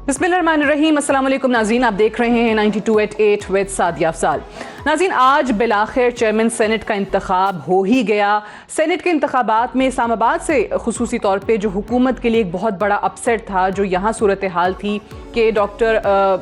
बिस्मिल्लाहिर्रहमानिर्रहीम, अस्सलाम वालेकुम नाज़रीन, आप देख रहे हैं 92@8 विद सादिया अफजाल। नाज़रीन, आज बिलाखिर चेयरमैन सेनेट का इंतखाब हो ही गया। सेनेट के इंतखाबात में इस्लामाबाद से खुसूसी तौर पे जो हुकूमत के लिए एक बहुत बड़ा अपसेट था, जो यहाँ सूरत हाल थी कि डॉक्टर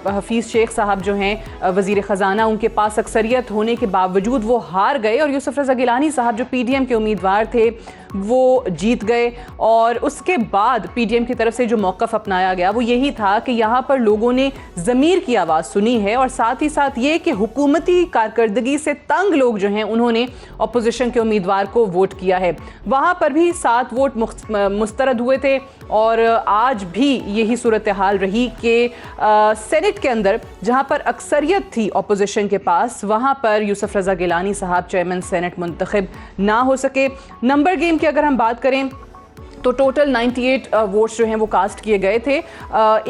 हफीज़ शेख साहब जो हैं वज़ीर ख़जाना, उनके पास अक्सरियत होने के बावजूद वो हार गए और यूसुफ रज़ा गिलानी साहब जो PDM के उम्मीदवार थे वो जीत गए। और उसके बाद PDM की तरफ से जो मौक़िफ़ अपनाया गया वो यही था कि यहाँ पर लोगों ने ज़मीर की आवाज़ सुनी है और साथ ही साथ ये कि हुकूमती कारकर्दगी से तंग लोग जो हैं उन्होंने अपोजिशन के उम्मीदवार को वोट किया है। वहाँ पर भी 7 वोट मुस्तरद हुए थे और आज भी यही सूरत हाल रही कि सेनेट के अंदर जहाँ पर अक्सरियत थी अपोजिशन के पास, वहाँ पर यूसुफ रज़ा गिलानी साहब चेयरमैन सेनेट मुंतखब ना हो सके। नंबर गेम की अगर हम बात करें तो टोटल 98 वोट्स जो हैं वो कास्ट किए गए थे।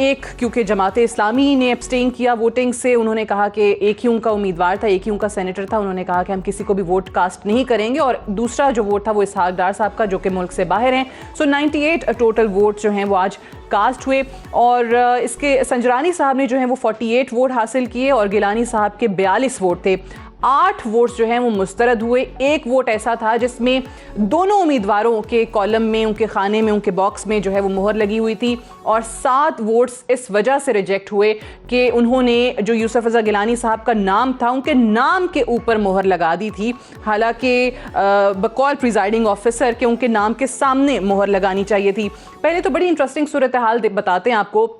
एक क्योंकि जमाते इस्लामी ने एब्सटेन किया वोटिंग से, उन्होंने कहा कि एक ही उनका उम्मीदवार था, एक ही उनका सेनेटर था, उन्होंने कहा कि हम किसी को भी वोट कास्ट नहीं करेंगे। और दूसरा जो वोट था वो इसहाक डार साहब का, जो कि मुल्क से बाहर हैं। सो 98 टोटल वोट जो हैं वो आज कास्ट हुए और इसके संजरानी साहब ने जो है वो 48 वोट हासिल किए और गिलानी साहब के 42 वोट थे। 8 वोट्स जो हैं वो मुस्तरद हुए। एक वोट ऐसा था जिसमें दोनों उम्मीदवारों के कॉलम में, उनके खाने में, उनके बॉक्स में जो है वो मोहर लगी हुई थी। और 7 वोट्स इस वजह से रिजेक्ट हुए कि उन्होंने जो यूसुफ रज़ा गिलानी साहब का नाम था उनके नाम के ऊपर मोहर लगा दी थी, हालांकि बकौल प्रिजाइडिंग ऑफिसर के उनके नाम के सामने मोहर लगानी चाहिए थी। पहले तो बड़ी इंटरेस्टिंग सूरत हाल बताते हैं आपको।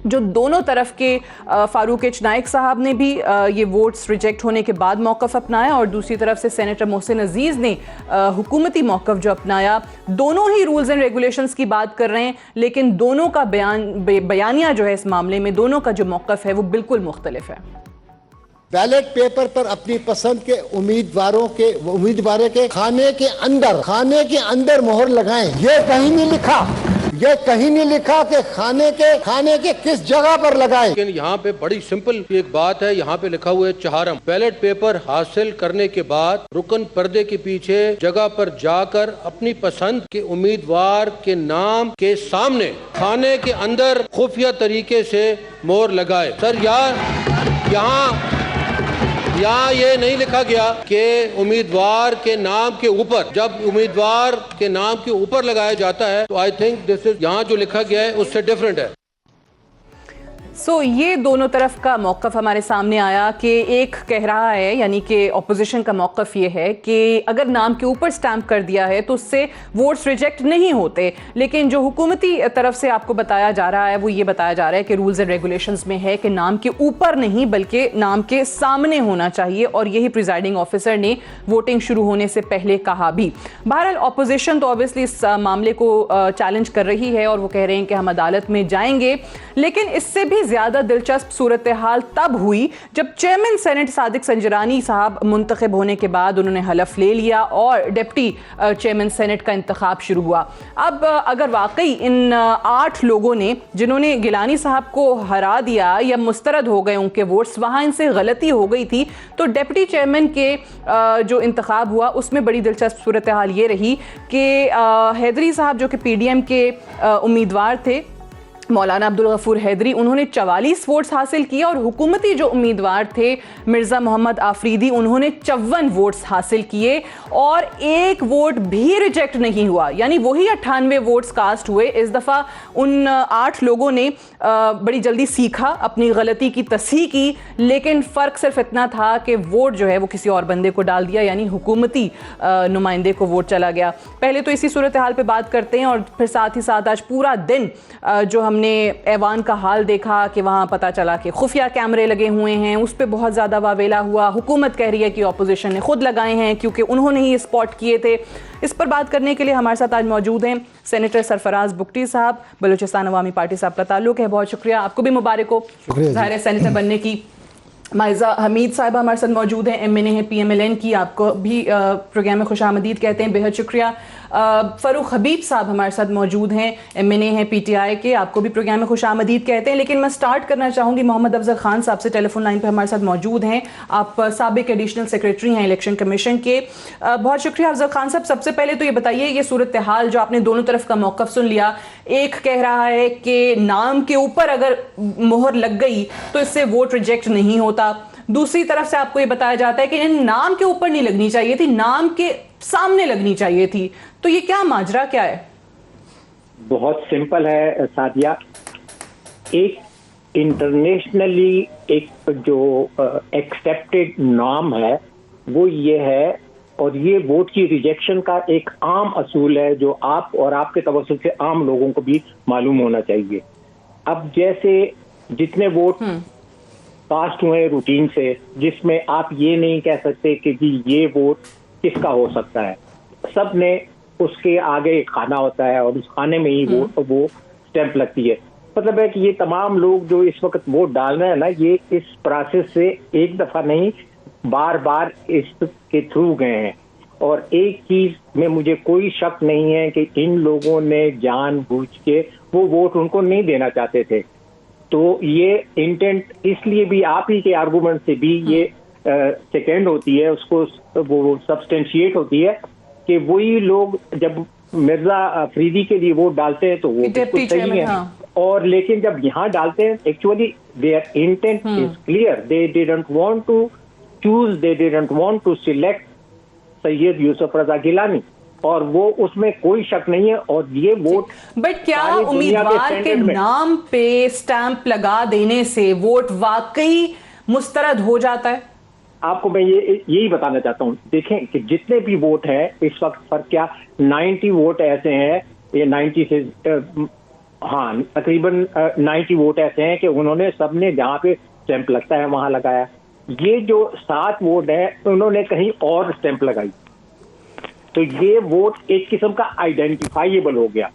जो दोनों तरफ के फारूक एच नाइक साहब ने भी ये वोट्स रिजेक्ट होने के बाद मौक़िफ़ अपनाया और दूसरी तरफ से सेनेटर मोहसिन अजीज़ ने हुकूमती मौक़िफ़ जो अपनाया। दोनों ही रूल्स एंड रेगुलेशंस की बात कर रहे हैं, लेकिन दोनों का बयानिया जो है इस मामले में, दोनों का जो मौक़िफ़ है वो बिल्कुल मुख्तलिफ है। बैलेट पेपर पर अपनी पसंद के उम्मीदवारों के खाने के अंदर मोहर लगाएं। ये कहीं नहीं लिखा कि खाने के किस जगह पर लगाएं। लेकिन यहाँ पे बड़ी सिंपल एक बात है, यहाँ पे लिखा हुआ है चहारम। बैलेट पेपर हासिल करने के बाद रुकन पर्दे के पीछे जगह पर जाकर अपनी पसंद के उम्मीदवार के नाम के सामने खाने के अंदर खुफिया तरीके से मोहर लगाए। सर यहाँ ये नहीं लिखा गया कि उम्मीदवार के नाम के ऊपर, जब उम्मीदवार के नाम के ऊपर लगाया जाता है तो आई थिंक दिस इज, यहाँ जो लिखा गया है उससे डिफरेंट है। ये दोनों तरफ का मौक़िफ़ हमारे सामने आया कि एक कह रहा है, यानी कि अपोजिशन का मौक़िफ़ ये है कि अगर नाम के ऊपर स्टैंप कर दिया है तो उससे वोट्स रिजेक्ट नहीं होते। लेकिन जो हुकूमती तरफ से आपको बताया जा रहा है वो ये बताया जा रहा है कि रूल्स एंड रेगुलेशंस में है कि नाम के ऊपर नहीं बल्कि नाम के सामने होना चाहिए, और यही प्रिजाइडिंग ऑफिसर ने वोटिंग शुरू होने से पहले कहा भी। बहरहाल अपोजिशन तो ऑब्वियसली इस मामले को चैलेंज कर रही है और वो कह रहे हैं कि हम अदालत में जाएंगे। लेकिन इससे भी ज़्यादा दिलचस्प सूरत हाल तब हुई जब चेयरमैन सेनेट सादिक संजरानी साहब मुंतखब होने के बाद उन्होंने हलफ ले लिया और डिप्टी चेयरमैन सेनेट का इंतखाब शुरू हुआ। अब अगर वाकई इन 8 लोगों ने जिन्होंने गिलानी साहब को हरा दिया या मुस्तरद हो गए उनके वोट्स, वहाँ इनसे गलती हो गई थी, तो डिप्टी चेयरमैन के जो इंतखाब हुआ उसमें बड़ी दिलचस्प सूरत हाल ये रही कि हैदरी साहब जो कि PDM के उम्मीदवार थे, मौलाना अब्दुल गफूर हैदरी, उन्होंने 44 वोट्स हासिल किए और हुकूमती जो उम्मीदवार थे मिर्ज़ा मोहम्मद आफरीदी, उन्होंने 54 वोट्स हासिल किए और एक वोट भी रिजेक्ट नहीं हुआ, यानी वही 98 वोट्स कास्ट हुए। इस दफ़ा उन 8 लोगों ने बड़ी जल्दी सीखा, अपनी गलती की तस्हीह की, लेकिन फ़र्क सिर्फ इतना था कि वोट जो है वो किसी और बंदे को डाल दिया, यानी हुकूमती नुमाइंदे को वोट चला गया। पहले तो इसी सूरत हाल पर बात करते हैं और फिर साथ ही साथ आज पूरा दिन जो हमने ऐवान का हाल देखा कि वहाँ पता चला कि खुफिया कैमरे लगे हुए हैं, उस पर बहुत ज़्यादा वावेला हुआ। हुकूमत कह रही है कि अपोजिशन ने खुद लगाए हैं क्योंकि उन्होंने ही स्पॉट किए थे। इस पर बात करने के लिए हमारे साथ आज मौजूद हैं सेनेटर सरफराज बुगटी साहब, बलूचिस्तान अवामी पार्टी से आपका ताल्लुक़ है, बहुत शुक्रिया। आपको भी मुबारक हो ज़ाहिर है सेनेटर बनने की। माइज़ा हमीद साहिबा हमारे साथ मौजूद हैं, MNA है PMLN की, आपको भी प्रोग्राम में खुशामदीद कहते हैं, बेहद शुक्रिया। फ़ारूक हबीब साहब हमारे साथ मौजूद हैं, MNA हैं PTI के, आपको भी प्रोग्राम में खुश आमदीद कहते हैं। लेकिन मैं स्टार्ट करना चाहूँगी मोहम्मद अफजल खान साहब से, टेलीफोन लाइन पर हमारे साथ मौजूद हैं। आप साबिक एडिशनल सेक्रेटरी हैं इलेक्शन कमीशन के। बहुत शुक्रिया अफजल खान साहब। सबसे पहले तो ये बताइए, ये सूरत हाल जो आपने दोनों तरफ का मौक़िफ़ सुन लिया, एक कह रहा है कि नाम के ऊपर अगर मोहर लग गई तो इससे वोट रिजेक्ट नहीं होता, दूसरी तरफ से आपको ये बताया जाता है कि नाम के ऊपर नहीं लगनी चाहिए थी, नाम के सामने लगनी चाहिए थी। तो ये क्या माजरा क्या है? बहुत सिंपल है सादिया। एक इंटरनेशनली एक जो एक्सेप्टेड नॉर्म है वो ये है, और ये वोट की रिजेक्शन का एक आम असूल है जो आप और आपके तवज्जुह से आम लोगों को भी मालूम होना चाहिए। अब जैसे जितने वोट कास्ट हुए रूटीन से, जिसमें आप ये नहीं कह सकते कि जी ये वोट किसका हो सकता है, सब ने उसके आगे एक खाना होता है और उस खाने में ही वो स्टैंप लगती है। मतलब है कि ये तमाम लोग जो इस वक्त वोट डाल रहे हैं ना, ये इस प्रोसेस से एक दफा नहीं बार बार इसके थ्रू गए हैं। और एक चीज में मुझे कोई शक नहीं है कि इन लोगों ने जानबूझ के वो वोट उनको नहीं देना चाहते थे। तो ये इंटेंट इसलिए भी आप ही के आर्गुमेंट से भी ये सेकेंड होती है, उसको वो सब्सटेंशिएट होती है कि वही लोग जब मिर्जा अफरीदी के लिए वोट डालते हैं तो वो बिल्कुल सही है। और लेकिन जब यहाँ डालते हैं, actually their intent is clear, they didn't want to choose, they didn't want to select Syed Yusuf Raza Gilani, और वो उसमें कोई शक नहीं है। और ये वोट बट क्या उम्मीदवार के नाम पे स्टैंप लगा देने से वोट वाकई मुस्तरद हो जाता है? आपको मैं यही बताना चाहता हूँ। देखें कि जितने भी वोट हैं इस वक्त फर्क क्या 90 वोट ऐसे हैं, ये 90 से हाँ तकरीबन 90 वोट ऐसे हैं कि उन्होंने सबने जहाँ पे स्टैंप लगता है वहां लगाया। ये जो 7 वोट है उन्होंने कहीं और स्टैंप लगाई, तो ये वोट एक किस्म का आइडेंटिफाइबल हो गया।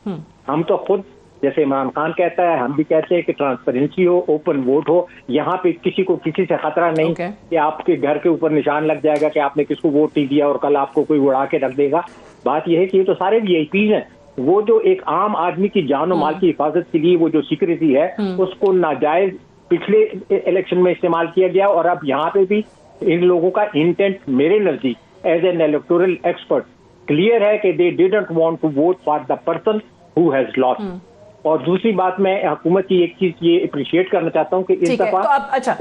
हम तो खुद जैसे इमरान खान कहता है, हम भी कहते हैं कि ट्रांसपेरेंसी हो, ओपन वोट हो, यहाँ पे किसी को किसी से खतरा नहीं कि आपके घर के ऊपर निशान लग जाएगा कि आपने किसको वोट नहीं दिया और कल आपको कोई उड़ा के रख देगा। बात यह है कि ये तो सारे VIPs हैं। वो जो एक आम आदमी की जान और माल की हिफाजत के लिए वो जो सिक्योरिटी है उसको नाजायज पिछले इलेक्शन में इस्तेमाल किया गया, और अब यहाँ पे भी इन लोगों का इंटेंट मेरे नजदीक as an electoral expert clear है कि they didn't want to vote for the person who has lost. और दूसरी बात, मैं हुकूमत की एक चीज ये अप्रिशिएट करना चाहता हूँ कि इस दफा तो अच्छा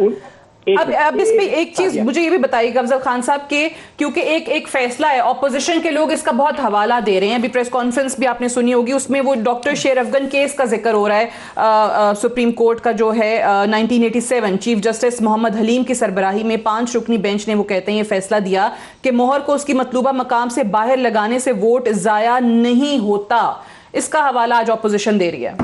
अब इस पे एक चीज मुझे ये भी बताइएगा अफजल खान साहब के, क्योंकि एक फैसला है, ऑपोजिशन के लोग इसका बहुत हवाला दे रहे हैं, अभी प्रेस कॉन्फ्रेंस भी आपने सुनी होगी, उसमें वो डॉक्टर शेर अफगन केस का जिक्र हो रहा है सुप्रीम कोर्ट का जो है 1987 चीफ जस्टिस मोहम्मद हलीम की सरबराही में 5 रुकनी बेंच ने वो कहते हैं ये फैसला दिया कि मोहर को उसकी मतलूबा मकाम से बाहर लगाने से वोट जाया नहीं होता। इसका हवाला आज ऑपोजिशन दे रही है।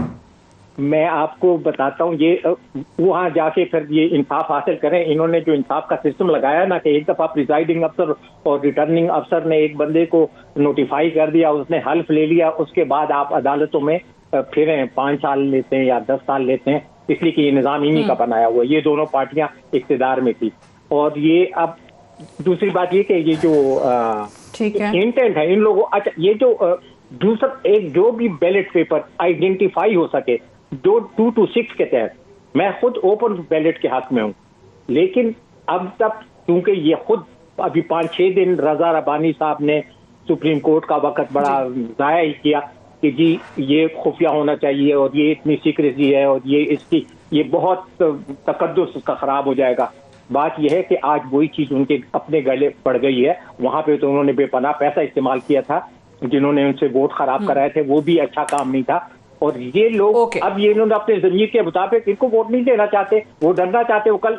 मैं आपको बताता हूँ, ये वहां जाके फिर ये इंसाफ हासिल करें। इन्होंने जो इंसाफ का सिस्टम लगाया ना कि एक दफा प्रिजाइडिंग अफसर और रिटर्निंग अफसर ने एक बंदे को नोटिफाई कर दिया, उसने हल्फ ले लिया, उसके बाद आप अदालतों में फिर 5 साल लेते हैं या 10 साल लेते हैं, इसलिए कि ये निजाम इन्हीं का बनाया हुआ। ये दोनों पार्टियां इख्तिदार में थी। और ये अब दूसरी बात ये कि ये जो इंटेंट है इन लोगों, अच्छा ये जो दूसरा एक जो भी बैलेट पेपर आइडेंटिफाई हो सके जो 2 to 6 के तहत, मैं खुद ओपन बैलेट के हक में हूँ, लेकिन अब तक क्योंकि ये खुद अभी 5-6 दिन रजा रबानी साहब ने सुप्रीम कोर्ट का वक्त बड़ा जाया ही किया कि जी ये खुफिया होना चाहिए और ये इतनी सीक्रेसी है और ये इसकी ये बहुत तकद्दुस उसका खराब हो जाएगा। बात यह है कि आज वही चीज उनके अपने गले पड़ गई है। वहां पे तो उन्होंने बेपनाह पैसा इस्तेमाल किया था, जिन्होंने उनसे वोट खराब कराए थे वो भी अच्छा काम नहीं था। और ये लोग अब ये इन्होंने अपने ज़मीर के मुताबिक इनको वोट नहीं देना चाहते, वो डरना चाहते, वो कल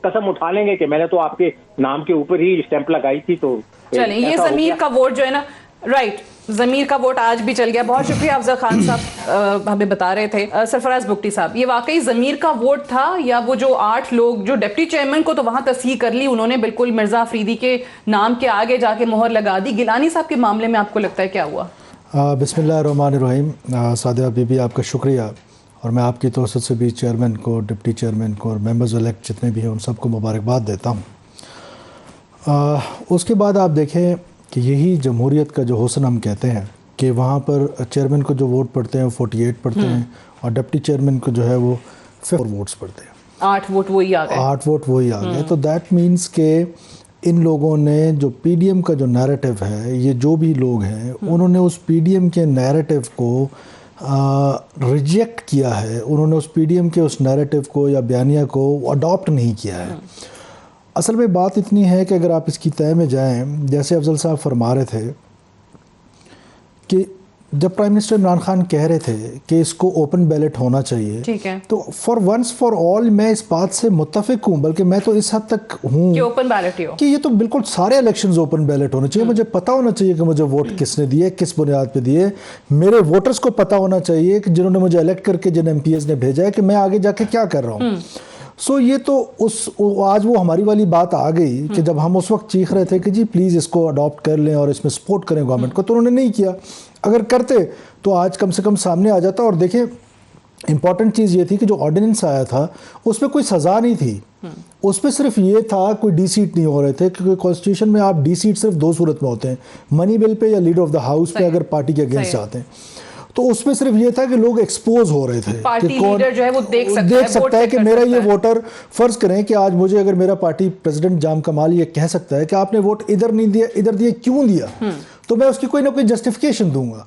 कसम उठा लेंगे कि मैंने तो आपके नाम के ऊपर ही स्टैंप लगाई थी। तो चलें, ये ज़मीर का वोट जो है ना, राइट, ज़मीर का वोट आज भी चल गया। बहुत शुक्रिया अफजल खान साहब हमें बता रहे थे। सरफराज बुगटी साहब, ये वाकई ज़मीर का वोट था या वो जो 8 लोग जो डिप्टी चेयरमैन को तो वहां तस्हीह कर ली उन्होंने बिल्कुल मिर्जा अफरीदी के नाम के आगे जाके मोहर लगा दी, गिलानी साहब के मामले में आपको लगता है क्या हुआ? बिस्मिल्लाहिर्रहमानिर्रहीम। सादिया बीबी आपका शुक्रिया, और मैं आपकी तौसीत से भी चेयरमैन को, डिप्टी चेयरमैन को और मेंबर्स इलेक्ट जितने भी हैं उन सबको मुबारकबाद देता हूँ। उसके बाद आप देखें कि यही जमहूरियत का जो हुस्न हम कहते हैं कि वहाँ पर चेयरमैन को जो वोट पड़ते हैं 48 पड़ते हैं और डिप्टी चेयरमैन को जो है वो 4 वोट्स पड़ते हैं। 8 वोट वही आ गए। 8 वोट वही आ गए। तो दैट मीन्स के इन लोगों ने जो पीडीएम का जो नैरेटिव है, ये जो भी लोग हैं उन्होंने उस पीडीएम के नैरेटिव को रिजेक्ट किया है। उन्होंने उस पीडीएम के उस नैरेटिव को या बयानिया को अडॉप्ट नहीं किया है। असल में बात इतनी है कि अगर आप इसकी तय में जाएं, जैसे अफजल साहब फरमा रहे थे कि जब प्राइम मिनिस्टर इमरान खान कह रहे थे कि इसको ओपन बैलेट होना चाहिए, ठीक है, तो फॉर वंस फॉर ऑल मैं इस बात से मुत्तफिक हूँ, बल्कि मैं तो इस हद तक हूँ कि ओपन बैलेट ही हो, कि ये तो बिल्कुल सारे इलेक्शंस ओपन बैलेट होने चाहिए। मुझे पता होना चाहिए कि मुझे वोट किसने दिए, किस बुनियाद पे दिए। मेरे वोटर्स को पता होना चाहिए कि जिन्होंने मुझे इलेक्ट करके जिन एमपीएस ने भेजा है कि मैं आगे जाके क्या कर रहा हूँ। सो ये तो आज वो हमारी वाली बात आ गई कि जब हम उस वक्त चीख रहे थे कि जी प्लीज़ इसको अडॉप्ट कर लें और इसमें सपोर्ट करें गवर्नमेंट को, तो उन्होंने नहीं किया। अगर करते तो आज कम से कम सामने आ जाता। और देखें, इंपॉर्टेंट चीज़ ये थी कि जो ऑर्डिनेंस आया था उसमें कोई सज़ा नहीं थी, उसमें सिर्फ ये था कोई डी सीट नहीं हो रहे थे, क्योंकि कॉन्स्टिट्यूशन में आप डी सीट सिर्फ 2 सूरत में होते हैं, मनी बिल पे या लीडर ऑफ द हाउस पे अगर पार्टी के अगेंस्ट जाते हैं। तो उसमें सिर्फ ये था कि लोग एक्सपोज हो रहे थे पार्टी कि कौन लीडर जो है वो देख सकता है कि मेरा ये वोटर, फर्ज करें कि आज मुझे अगर मेरा पार्टी प्रेसिडेंट जाम कमाल ये कह सकता है कि आपने वोट इधर नहीं दिया, इधर दिया, क्यों दिया, तो मैं उसकी कोई ना कोई जस्टिफिकेशन दूंगा।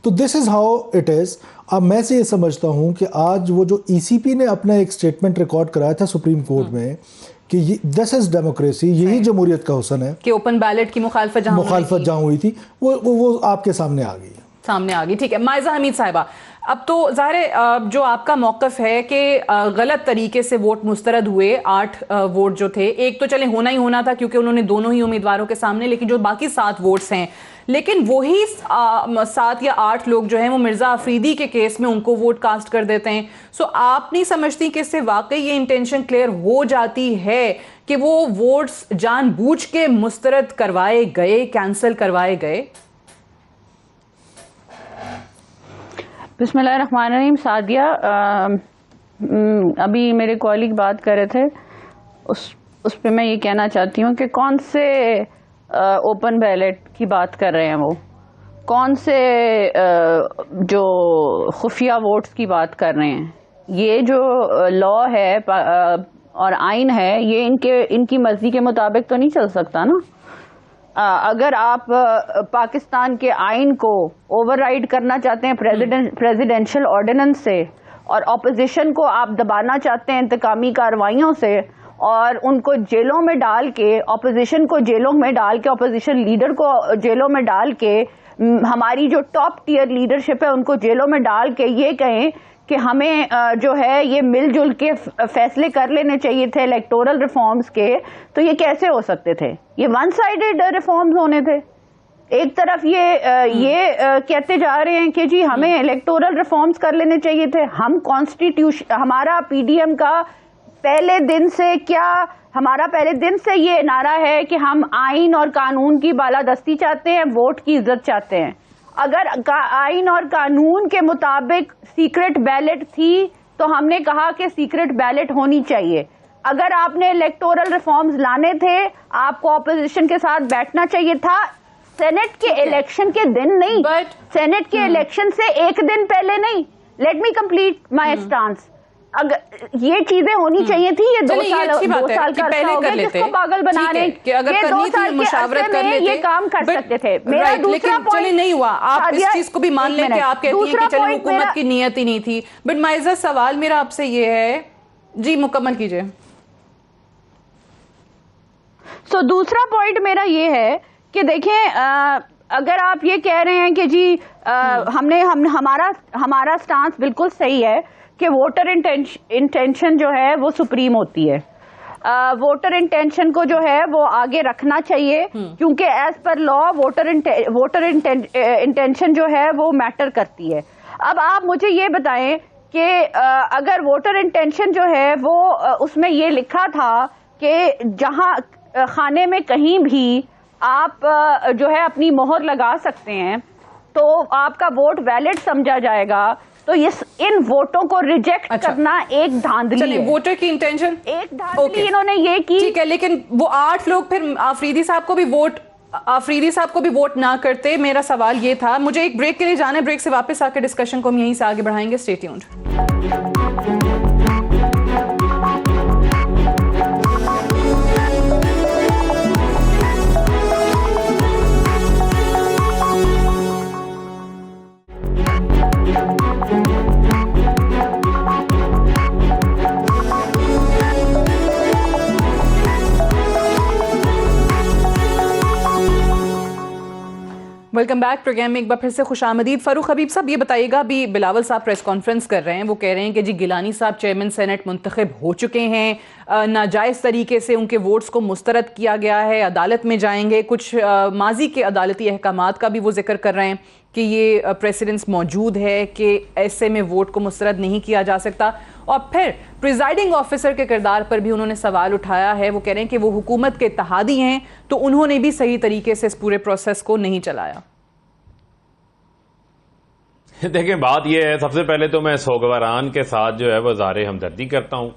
तो this is how it is. अब मैं से ये समझता हूँ कि आज वो जो ईसीपी ने अपना एक स्टेटमेंट रिकॉर्ड कराया था सुप्रीम कोर्ट में कि दिस इज़ डेमोक्रेसी, यही जमहूरियत का हुस्न है, कि ओपन बैलेट की मुखालफत जहाँ हुई थी वो आपके सामने आ गई। ठीक है, माइजा हमीद साहिबा, अब तो ज़ाहिर है जो आपका मौक़िफ़ है कि गलत तरीके से वोट मुस्तरद हुए, 8 वोट जो थे, एक तो चले होना ही होना था क्योंकि उन्होंने दोनों ही उम्मीदवारों के सामने, लेकिन जो बाकी 7 वोट्स हैं, लेकिन वही 7 या 8 लोग जो हैं वो मिर्ज़ा अफरीदी के केस में उनको वोट कास्ट कर देते हैं। सो आप नहीं समझती कि इससे वाकई ये इंटेंशन क्लियर हो जाती है कि वो वोट्स जानबूझ के मुस्तरद करवाए गए, कैंसिल करवाए गए? बिस्मिल्लाहिर्रहमानिर्रहीम। सादिया, अभी मेरे कॉलीग बात कर रहे थे, उस पे मैं ये कहना चाहती हूँ कि कौन से ओपन बैलेट की बात कर रहे हैं, वो कौन से जो खुफिया वोट्स की बात कर रहे हैं। ये जो लॉ है और आइन है, ये इनकी मर्जी के मुताबिक तो नहीं चल सकता ना। अगर आप पाकिस्तान के आइन को ओवरराइड करना चाहते हैं प्रेसिडेंशियल ऑर्डिनेंस से, और अपोजिशन को आप दबाना चाहते हैं इंतकामी कार्रवाइयों से, और उनको जेलों में डाल के, अपोजिशन को जेलों में डाल के, अपोजिशन लीडर को जेलों में डाल के, हमारी जो टॉप टियर लीडरशिप है उनको जेलों में डाल के ये कहें कि हमें जो है ये मिलजुल के फैसले कर लेने चाहिए थे इलेक्टोरल रिफॉर्म्स के, तो ये कैसे हो सकते थे? ये वन साइडेड रिफॉर्म्स होने थे। एक तरफ ये कहते जा रहे हैं कि जी हमें इलेक्टोरल रिफॉर्म्स कर लेने चाहिए थे। हम कॉन्स्टिट्यूशन, हमारा पीडीएम का पहले दिन से ये नारा है कि हम आइन और कानून की बालादस्ती चाहते हैं, वोट की इज्जत चाहते हैं। अगर आइन और कानून के मुताबिक सीक्रेट बैलेट थी तो हमने कहा कि सीक्रेट बैलेट होनी चाहिए। अगर आपने इलेक्टोरल रिफॉर्म्स लाने थे, आपको ऑपोजिशन के साथ बैठना चाहिए था। सेनेट के इलेक्शन के दिन नहीं, सेनेट के इलेक्शन से एक दिन पहले नहीं। Let me complete my stance. अगर ये चीजें होनी चाहिए थी, ये 2 साल का पहले कर लेते, जिसको पागल बना रहे कि अगर करनी थी मुशावरत कर लेते, ये काम कर सकते थे। मेरा दूसरा पॉइंट नहीं हुआ। आप इस चीज को भी मान लें कि आप कहती हैं कि चलो हुकूमत की नियत ही नहीं थी। बट माइजा, सवाल मेरा आपसे ये है, जी मुकम्मल कीजिए। सो दूसरा पॉइंट मेरा ये है कि देखें, अगर आप ये कह रहे हैं कि जी हमारा स्टांस बिल्कुल सही है कि वोटर इंटेंशन जो है वो सुप्रीम होती है। वोटर इंटेंशन को जो है वो आगे रखना चाहिए, क्योंकि as per law voter intention जो है वो मैटर करती है। अब आप मुझे ये बताएं कि अगर वोटर इंटेंशन जो है वो उसमें ये लिखा था कि जहां खाने में कहीं भी आप जो है अपनी मोहर लगा सकते हैं तो आपका वोट वैलिड समझा जाएगा, तो इन वोटों को रिजेक्ट करना एक धांधली है। वोटर की इंटेंशन एक धांधली इन्होंने ये की। ठीक है, लेकिन वो 8 लोग फिर अफरीदी साहब को भी वोट आफरीदी साहब को भी वोट ना करते, मेरा सवाल ये था। मुझे एक ब्रेक के लिए जाना है, ब्रेक से वापस आकर डिस्कशन को हम यहीं से आगे बढ़ाएंगे। Stay tuned. Welcome back. Programme में एक बार फिर से खुशामदीद। फारूक हबीब साहब, ये बताइएगा, अभी बिलावल साहब प्रेस कॉन्फ्रेंस कर रहे हैं, वो कह रहे हैं कि जी गिलानी साहब चेयरमैन सेनेट मुंतखब हो चुके हैं, नाजायज़ तरीके से उनके वोट्स को मुस्तरद किया गया है, अदालत में जाएंगे। कुछ माजी के अदालती अहकामात का भी वो जिक्र कर रहे हैं कि ये प्रेसिडेंस मौजूद है कि ऐसे में वोट को मुस्तरद नहीं किया जा सकता। और फिर प्रिजाइडिंग ऑफिसर के किरदार पर भी उन्होंने सवाल उठाया है। वो कह रहे हैं कि वो हुकूमत के इत्तेहादी हैं, तो उन्होंने भी सही तरीके से इस पूरे प्रोसेस को नहीं चलाया। देखें, बात यह है, सबसे पहले तो मैं सोगवारान के साथ जो है वो ज़ाहिर हमदर्दी करता हूं,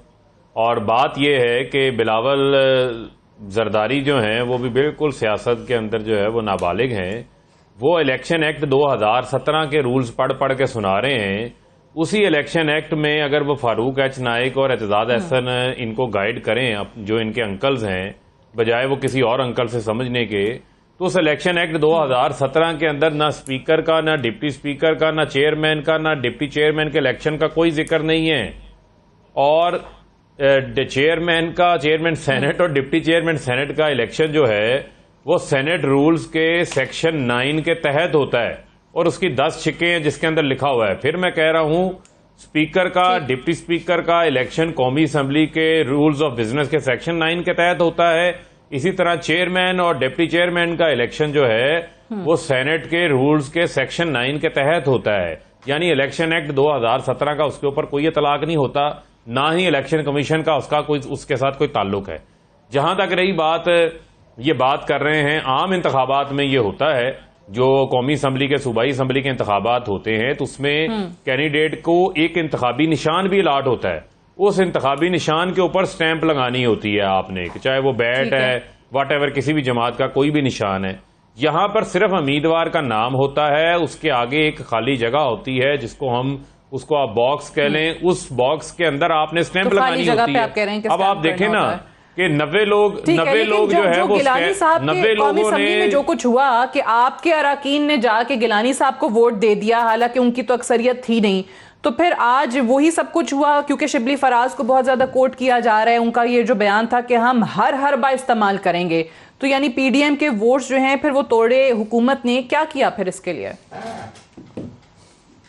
और बात यह है कि बिलावल जरदारी जो हैं वो भी बिल्कुल सियासत के अंदर जो है वो नाबालिग हैं। वो इलेक्शन एक्ट 2017 के रूल्स पढ़ पढ़ के सुना रहे हैं। उसी इलेक्शन एक्ट में अगर वो फारूक एच नाइक और एतजाद अहसन इनको गाइड करें, जो इनके अंकल्स हैं, बजाय वो किसी और अंकल से समझने के, तो उस इलेक्शन एक्ट 2017 के अंदर ना स्पीकर का, ना डिप्टी स्पीकर का, ना चेयरमैन का, ना डिप्टी चेयरमैन के इलेक्शन का कोई जिक्र नहीं है। और चेयरमैन सेनेट और डिप्टी चेयरमैन सेनेट का इलेक्शन जो है वो सेनेट रूल्स के सेक्शन 9 के तहत होता है, और उसकी 10 छिक्के हैं जिसके अंदर लिखा हुआ है। फिर मैं कह रहा हूं, स्पीकर का, डिप्टी स्पीकर का इलेक्शन कौमी असम्बली के रूल्स ऑफ बिजनेस के सेक्शन 9 के तहत होता है। इसी तरह चेयरमैन और डिप्टी चेयरमैन का इलेक्शन जो है वो सेनेट के रूल्स के सेक्शन 9 के तहत होता है। यानी इलेक्शन एक्ट 2017 का उसके ऊपर कोई इतलाक नहीं होता, ना ही इलेक्शन कमीशन का उसका कोई उसके साथ कोई ताल्लुक है। जहां तक रही बात, ये बात कर रहे हैं आम इंतखाबात में ये होता है, जो कौमी असम्बली के, सूबाई असम्बली के इंतखाबात होते हैं, तो उसमें कैंडिडेट को एक इंतखाबी निशान भी अलाट होता है। उस इंतखाबी निशान के ऊपर स्टैंप लगानी होती है आपने, चाहे वो बैट है, वॉट किसी भी जमात का कोई भी निशान है। यहां पर सिर्फ उम्मीदवार का नाम होता है, उसके आगे एक खाली जगह होती है जिसको आप बॉक्स कह लें, उस बॉक्स के अंदर आपने स्टैंप लगानी होती है। अब आप देखें ना कि 90 लोग जो है वो गिलानी साहब के कौमी असम्बली में जो कुछ हुआ कि आपके अराकीन ने जाके गिलानी साहब को वोट दे दिया, हालांकि उनकी तो अक्सरियत थी नहीं, तो फिर आज वही सब कुछ हुआ क्योंकि शिबली फराज को बहुत ज्यादा कोट किया जा रहा है। उनका ये जो बयान था कि हम हर बार इस्तेमाल करेंगे, तो यानी पीडीएम के वोट्स जो हैं फिर वो तोड़े। हुकूमत ने क्या किया फिर इसके लिए?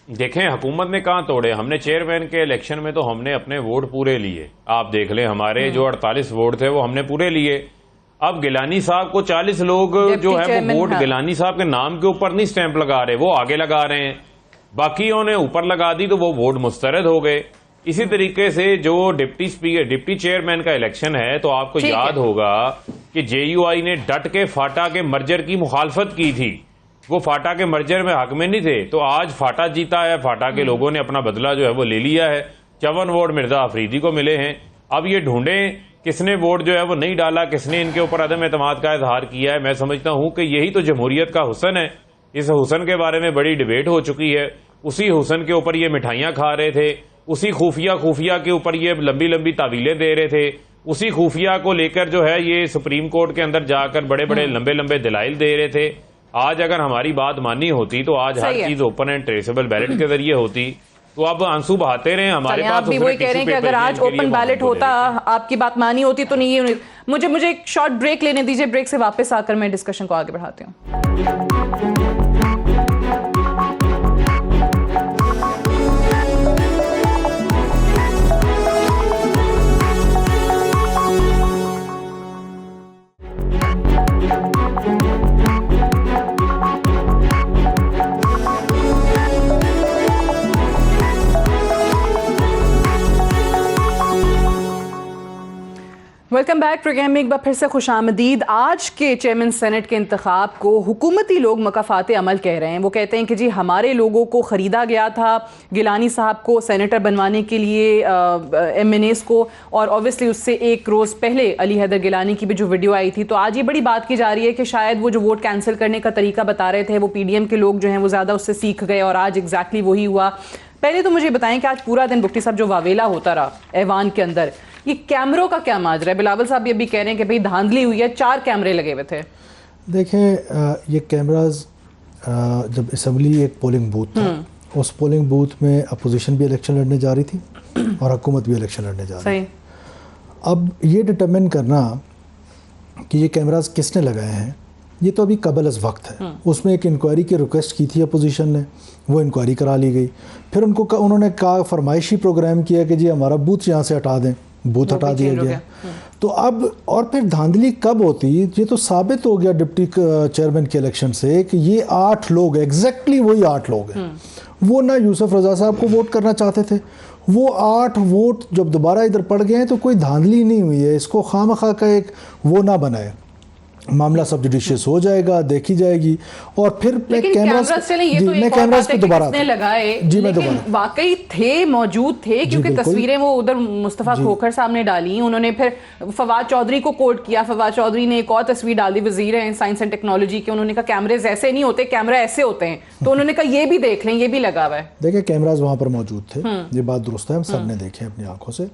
देखें, हुकूमत ने कहां तोड़े। हमने चेयरमैन के इलेक्शन में तो हमने अपने वोट पूरे लिए। आप देख लें, हमारे जो 48 वोट थे वो हमने पूरे लिए। अब गिलानी साहब को 40 लोग जो है वो वोट गिलानी साहब के नाम के ऊपर नहीं स्टैंप लगा रहे, वो आगे लगा रहे हैं। बाकियों ने ऊपर लगा दी तो वो वोट मुस्तरद हो गए। इसी तरीके से जो डिप्टी चेयरमैन का इलेक्शन है, तो आपको याद होगा कि जेयूआई ने डट के फाटा के मर्जर की मुखालफत की थी। वो फाटा के मर्जर में हक में नहीं थे, तो आज फाटा जीता है। फाटा के लोगों ने अपना बदला जो है वो ले लिया है। 54 वोट मिर्जा अफरीदी को मिले हैं। अब ये ढूंढें किसने वोट जो है वो नहीं डाला, किसने इनके ऊपर अदम एतमाद का इजहार किया है। मैं समझता हूं कि यही तो जमहूरियत का हुस्न है। इस हुस्न के बारे में बड़ी डिबेट हो चुकी है। उसी हुस्न के ऊपर ये मिठाइयां खा रहे थे, उसी खुफिया के ऊपर ये लंबी लंबी तावीलें दे रहे थे, उसी खुफिया को लेकर जो है ये सुप्रीम कोर्ट के अंदर जाकर बड़े बड़े लंबे लंबे दलाइल दे रहे थे। आज अगर हमारी बात मानी होती तो आज हर चीज ओपन एंड ट्रेसेबल बैलेट के जरिए होती। तो अब आंसू बहाते रहे हमारे पास। आप भी वही कह रहे हैं कि अगर आज ओपन बैलेट होता, आपकी बात मानी होती तो नहीं। मुझे एक शॉर्ट ब्रेक लेने दीजिए, ब्रेक से वापस आकर मैं डिस्कशन को आगे बढ़ाती हूँ। वेलकम बैक प्रोग्राम में एक बार फिर से खुशामदीद। आज के चेयरमैन सेनेट के इंतखाब को हुकूमती लोग मकाफात अमल कह रहे हैं। वो कहते हैं कि जी हमारे लोगों को ख़रीदा गया था गिलानी साहब को सेनेटर बनवाने के लिए, MNAs को, और ऑब्वियसली उससे एक रोज़ पहले अली हैदर गिलानी की भी जो वीडियो आई थी। तो आज ये बड़ी बात की जा रही है कि शायद वो जो वोट कैंसिल करने का तरीका बता रहे थे वो PDM के लोग जो हैं वो ज़्यादा उससे सीख गए और आज एग्जैक्टली वही हुआ। पहले तो मुझे बताएं कि आज पूरा दिन बुख्ती साहब जो वावेला होता रहा ऐवान के अंदर, ये कैमरों का क्या माजरा है? बिलावल साहब ये भी कह रहे हैं कि भाई धांधली हुई है, 4 कैमरे लगे हुए थे। देखें, ये कैमराज जब असम्बली एक पोलिंग बूथ था, उस पोलिंग बूथ में अपोजिशन भी इलेक्शन लड़ने जा रही थी और हुकूमत भी इलेक्शन लड़ने जा रही थी। अब ये डिटरमिन करना कि ये कैमराज किसने लगाए हैं, ये तो अभी कबल अज़ वक्त है। उसमें एक इंक्वायरी की रिक्वेस्ट की थी अपोजिशन ने, वो इंक्वायरी करा ली गई। फिर उन्होंने कहा, फरमाइशी प्रोग्राम किया कि जी हमारा बूथ यहाँ से हटा दें, बूथ हटा दिया गया। तो अब और फिर धांधली कब होती, ये तो साबित हो गया डिप्टी चेयरमैन के इलेक्शन से कि ये 8 लोग एग्जैक्टली वही 8 लोग हैं। वो ना यूसुफ रजा साहब को वोट करना चाहते थे, वो 8 वोट जब दोबारा इधर पड़ गए हैं तो कोई धांधली नहीं हुई है। इसको खामखा का एक वो ना बनाए, मामला सब जुडिशियस हो जाएगा, देखी जाएगी। और फिर कैमरास पे दोबारा लगाए, लेकिन वाकई थे, मौजूद थे, क्योंकि तस्वीरें वो उधर मुस्तफ़ा खोखर साहब ने डाली। उन्होंने फिर फवाद चौधरी को कोट किया। फवाद चौधरी ने एक और तस्वीर डाल दी, वजीर हैं साइंस एंड टेक्नोलॉजी के। उन्होंने कहा कैमरेज ऐसे नहीं होते, कैमरा ऐसे होते हैं। तो उन्होंने कहा ये भी देख लें, ये भी लगा हुआ है। देखिए कैमराज वहाँ पर मौजूद थे, ये बात दुरुस्त है, हम सब ने देखे अपनी आंखों से।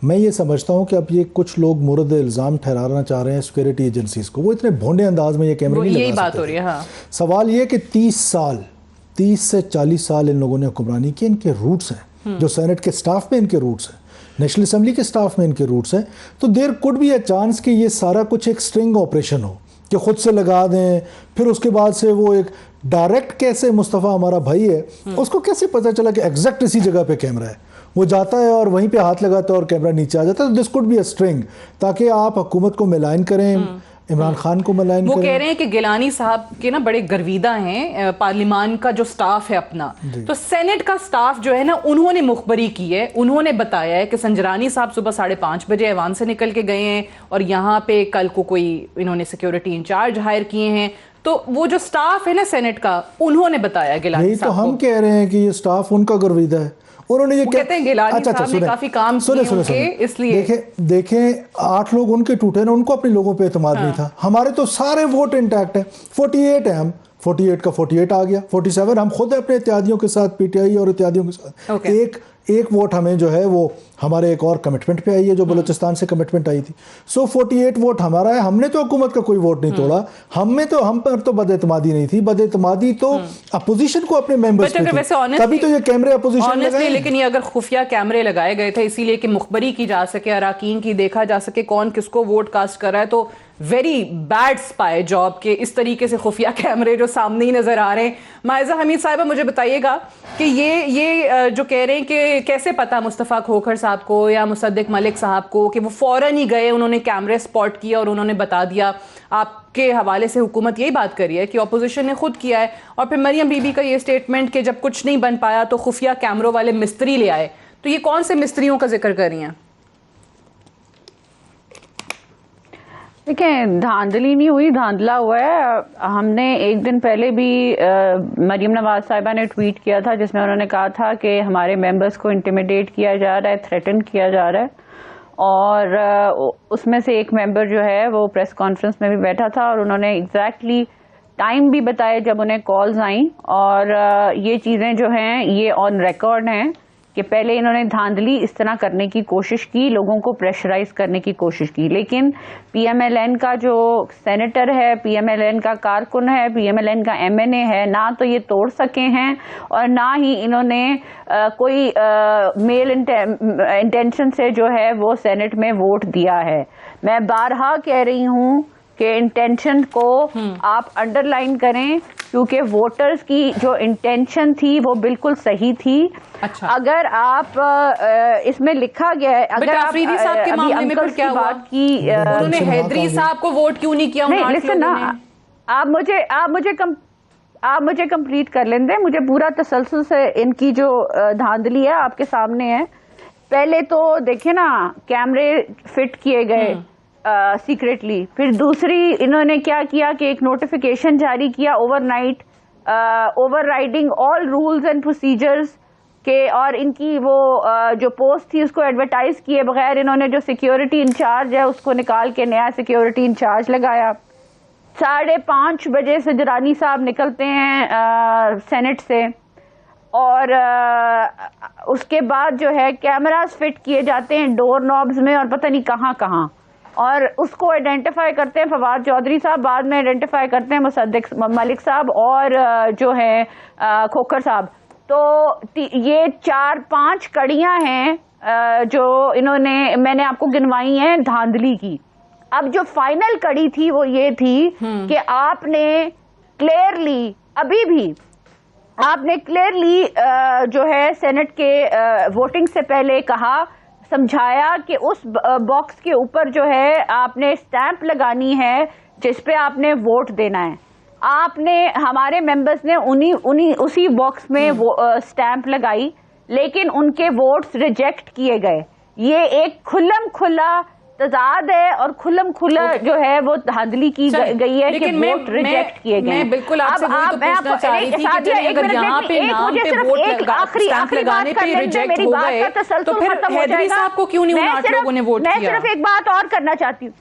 मैं ये समझता हूँ कि अब ये कुछ लोग मुर्द इल्ज़ाम ठहराना चाह रहे हैं सिक्योरिटी एजेंसीज को। वो इतने भोंडे अंदाज में ये कैमरे नहीं लगा सकते। बात हो रही है। हाँ। सवाल ये कि 30 से 40 साल इन लोगों ने हुक्मरानी की, इनके रूट्स हैं। जो सेनेट के स्टाफ में इनके रूट्स हैं, नेशनल असम्बली के स्टाफ में इनके रूट्स हैं। तो there could be a chance कि ये सारा कुछ एक स्ट्रिंग ऑपरेशन हो, कि खुद से लगा दें, फिर उसके बाद से वो एक डायरेक्ट कैसे मुस्तफ़ा हमारा भाई है, उसको कैसे पता चला कि एग्जैक्ट इसी जगह पे कैमरा है। वो जाता है और वहीं पे हाथ लगाता है और कैमरा नीचे आ जाता है। तो this could be a string, ताकि आप हुकूमत को मिलान करें, इमरान खान को मिलान करें। वो कह रहे हैं कि गिलानी साहब के ना बड़े गर्विदा हैं पार्लिमान का जो स्टाफ है अपना। तो सेनेट का स्टाफ जो है ना, उन्होंने मुखबरी की है, उन्होंने बताया है कि संजरानी साहब सुबह 5:30 बजे ऐवान से निकल के गए हैं और यहाँ पे कल को कोई इन्होंने सिक्योरिटी इंचार्ज हायर किए हैं। तो वो जो स्टाफ है ना सेनेट का, उन्होंने बताया गिलानी साहब को। तो हम कह रहे हैं कि ये स्टाफ उनका गर्विदा है। उन्होंने ये कहते हैं गिलानी साहब ने काफी काम किए, इसलिए देखें 8 लोग उनके टूटे ना, उनको अपने लोगों पे एतमाद नहीं था। हमारे तो सारे वोट इंटैक्ट है, 48 है, हम 48 का 48 आ गया, 47 हम खुद अपने इत्यादियों के साथ, PTI और इत्यादियों के साथ। एक वोट हमें जो है वो हमारे एक और कमिटमेंट पे आई है, जो बलूचिस्तान से कमिटमेंट आई थी। 48 वोट हमारा है। हमने तो हुकूमत का कोई वोट नहीं तोड़ा। हम पर तो बदएतमादी नहीं थी, बदएतमादी तो अपोजिशन को अपने मेंबर्स पे थी। तभी तो ये कैमरे अपोजिशन लगाए। लेकिन ये अगर खुफिया कैमरे लगाए गए थे इसीलिए कि मुखबरी की जा सके, अराकीन की देखा जा सके कौन किसको वोट कास्ट कर रहा है, तो वेरी बैड स्पाई जॉब के इस तरीके से खुफिया कैमरे जो सामने ही नजर आ रहे हैं। माइजा हमीद साहिबा, मुझे बताइएगा कि ये जो कह रहे हैं कि कैसे पता मुस्तफ़ा खोखर साहब को या मुसद्दिक मलिक साहब को कि वो फौरन ही गए, उन्होंने कैमरे स्पॉट किया और उन्होंने बता दिया। आपके हवाले से हुकूमत यही बात कर रही है कि ऑपोजिशन ने खुद किया है, और फिर मरियम बीबी का ये स्टेटमेंट कि जब कुछ नहीं बन पाया तो खुफिया कैमरों वाले मिस्त्री ले आए। तो ये कौन से मिस्त्रियों का जिक्र कर रही हैं? देखिए, धांधली नहीं हुई, धांधला हुआ है। हमने एक दिन पहले भी मरियम नवाज साहिबा ने ट्वीट किया था जिसमें उन्होंने कहा था कि हमारे मेंबर्स को इंटिमिडेट किया जा रहा है, थ्रेटन किया जा रहा है। और उसमें से एक मेंबर जो है वो प्रेस कॉन्फ्रेंस में भी बैठा था और उन्होंने एग्जैक्टली टाइम भी बताया जब उन्हें कॉल्स आई। और ये चीज़ें जो हैं ये ऑन रिकॉर्ड हैं कि पहले इन्होंने धांधली इस तरह करने की कोशिश की, लोगों को प्रेशराइज करने की कोशिश की। लेकिन PMLN का जो सेनेटर है, PMLN का कारकुन है, PMLN का MNA है, ना तो ये तोड़ सके हैं और ना ही इन्होंने कोई मेल इंटेंशन से जो है वो सेनेट में वोट दिया है। मैं बारहा कह रही हूँ कि इंटेंशन को आप अंडरलाइन करें, क्योंकि वोटर्स की जो इंटेंशन थी वो बिल्कुल सही थी। अच्छा। अगर आप इसमें लिखा गया है, अगर आप अफरीदी साहब के मामले में फिर क्या हुआ कि उन्होंने हैदरी साहब को वोट क्यों नहीं किया? नहीं, लिसन ना, आप मुझे कंप्लीट कर लें दें। मुझे पूरा तसलसल से इनकी जो धांधली है आपके सामने है। पहले तो देखिए ना, कैमरे फिट किए गए, सीक्रेटली। फिर दूसरी इन्होंने क्या किया कि एक नोटिफिकेशन जारी किया overnight, overriding all rules and procedures के, और इनकी वो जो पोस्ट थी उसको एडवर्टाइज किए बगैर इन्होंने जो सिक्योरिटी इंचार्ज है उसको निकाल के नया सिक्योरिटी इंचार्ज लगाया। 5:30 बजे से जरानी साहब निकलते हैं सेनेट से, और उसके बाद जो है कैमरास फिट किए जाते हैं डोर नॉब्स में और पता नहीं कहाँ कहाँ, और उसको आइडेंटिफाई करते हैं फवाद चौधरी साहब, बाद में आइडेंटिफाई करते हैं मुसद्दिक मलिक साहब और जो है खोखर साहब। तो ये 4-5 कड़ियां हैं जो इन्होंने, मैंने आपको गिनवाई हैं धांधली की। अब जो फाइनल कड़ी थी वो ये थी कि आपने क्लियरली, अभी भी आपने क्लियरली जो है सेनेट के वोटिंग से पहले कहा, समझाया कि उस बॉक्स के ऊपर जो है आपने स्टैंप लगानी है जिस पे आपने वोट देना है। आपने, हमारे मेंबर्स ने उसी बॉक्स में वो स्टैंप लगाई, लेकिन उनके वोट्स रिजेक्ट किए गए। ये एक खुल्लम खुला तजाद है और खुल्लम खुला जो है वो धांधली की गई है कि वोट रिजेक्ट किए गए। मैं बिल्कुल आपसे वही तो पूछना चाह रही थी कि चलिए अगर यहाँ पे नाम पे वोट स्टैंप लगाने पे रिजेक्ट हो गए तो फिर हैदरी साहब को क्यों नहीं उन 8 लोगों ने वोट किया? मैं सिर्फ एक बात और करना चाहती हूँ,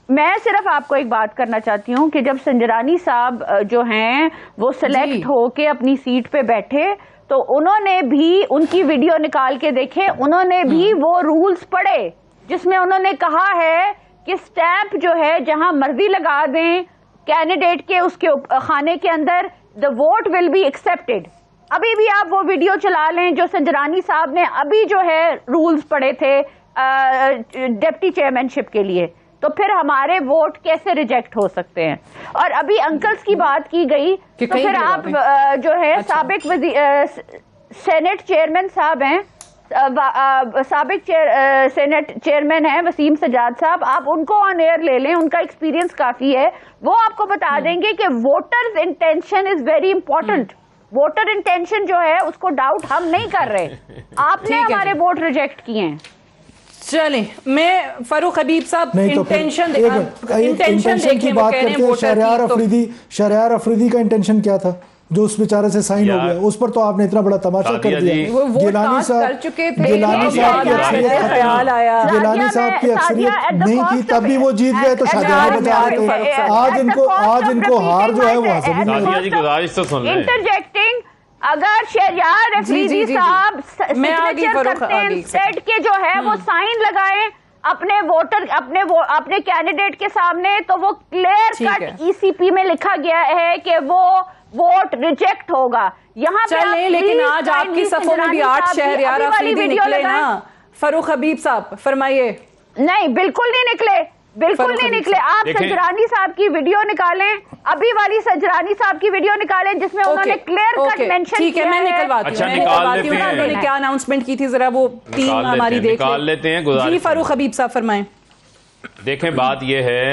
मैं सिर्फ आपको एक बात करना चाहती हूँ कि जब संजरानी साहब जो हैं वो सिलेक्ट होके अपनी सीट पे बैठे तो उन्होंने भी उनकी वीडियो निकाल के देखे, उन्होंने भी वो रूल्स पढ़े जिसमें उन्होंने कहा है कि स्टैंप जो है जहां मर्जी लगा दें कैंडिडेट के उसके खाने के अंदर, the vote will be accepted. अभी भी आप वो वीडियो चला लें जो संजरानी साहब ने अभी जो है रूल्स पढ़े थे डिप्टी चेयरमैनशिप के लिए, तो फिर हमारे वोट कैसे रिजेक्ट हो सकते हैं? और अभी अंकल्स की बात की गई तो फिर आप जो है साबिक सेनेट चेयरमैन साहब हैं, साबिक सेनेट चेयरमैन है वसीम सजाद साहब, आप उनको ऑन एयर ले लें, उनका एक्सपीरियंस काफी है, वो आपको बता देंगे कि voters intention is very important. Voter intention जो है उसको डाउट हम नहीं कर रहे, आपने हमारे वोट रिजेक्ट किए हैं। चलें, मैं फारूक हबीब साहब इंटेंशन की बात करते हैं। शहरयार अफरीदी का इंटेंशन क्या था जो उस बेचारे से साइन हो गया? उस पर तो आपने इतना बड़ा तमाशा कर दिया। गिलानी साहब की अक्सरियत नहीं थी तब भी वो जीत गए, तो शाहजहां बचा रहे थे। आज इनको हार जो है वो हासिल नहीं। इंटरजेक्टिंग, अगर शहरयार अफरीदी साहब सिग्नेचर करते हैं सेट के जो है वो साइन लगाएं अपने वोटर अपने कैंडिडेट के सामने, तो वो क्लियर कट ईसीपी में लिखा गया है कि वो वोट रिजेक्ट होगा। यहाँ पे लेकिन आज आपकी सफों में भी 8 शहरयार अफरीदी निकले ना। फारूक हबीब साहब फरमाइए। नहीं, बिल्कुल नहीं निकले, बिल्कुल नहीं निकले। आप संजरानी साहब की वीडियो निकालें, अभी वाली संजरानी साहब की वीडियो निकालें जिसमें उन्होंने क्लियर कट मेंशन ठीक है, मैं निकलवाती हूँ उन्होंने क्या अनाउंसमेंट की थी, जरा वो टीम हमारी निकाल लेते हैं। जी फारूक हबीब साहब फरमाएं। देखें बात ये है,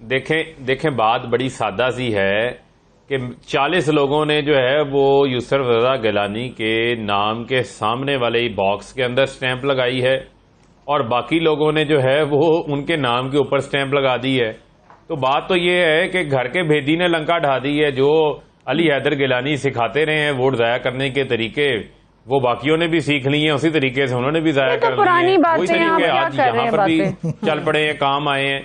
देखें बात बड़ी सादा सी है कि 40 लोगों ने जो है वो यूसुफ रजा गिलानी के नाम के सामने वाले बॉक्स के अंदर स्टैंप लगाई है और बाकी लोगों ने जो है वो उनके नाम के ऊपर स्टैंप लगा दी है। तो बात तो ये है कि घर के भेदी ने लंका ढा दी है। जो अली हैदर गिलानी सिखाते रहे हैं वोट ज़ाया करने के तरीके, वो बाकियों ने भी सीख ली हैं, उसी तरीके से उन्होंने भी ज़ाया कर लिए हैं। वही तरीके आज यहाँ पर भी चल पड़े हैं, काम आए हैं।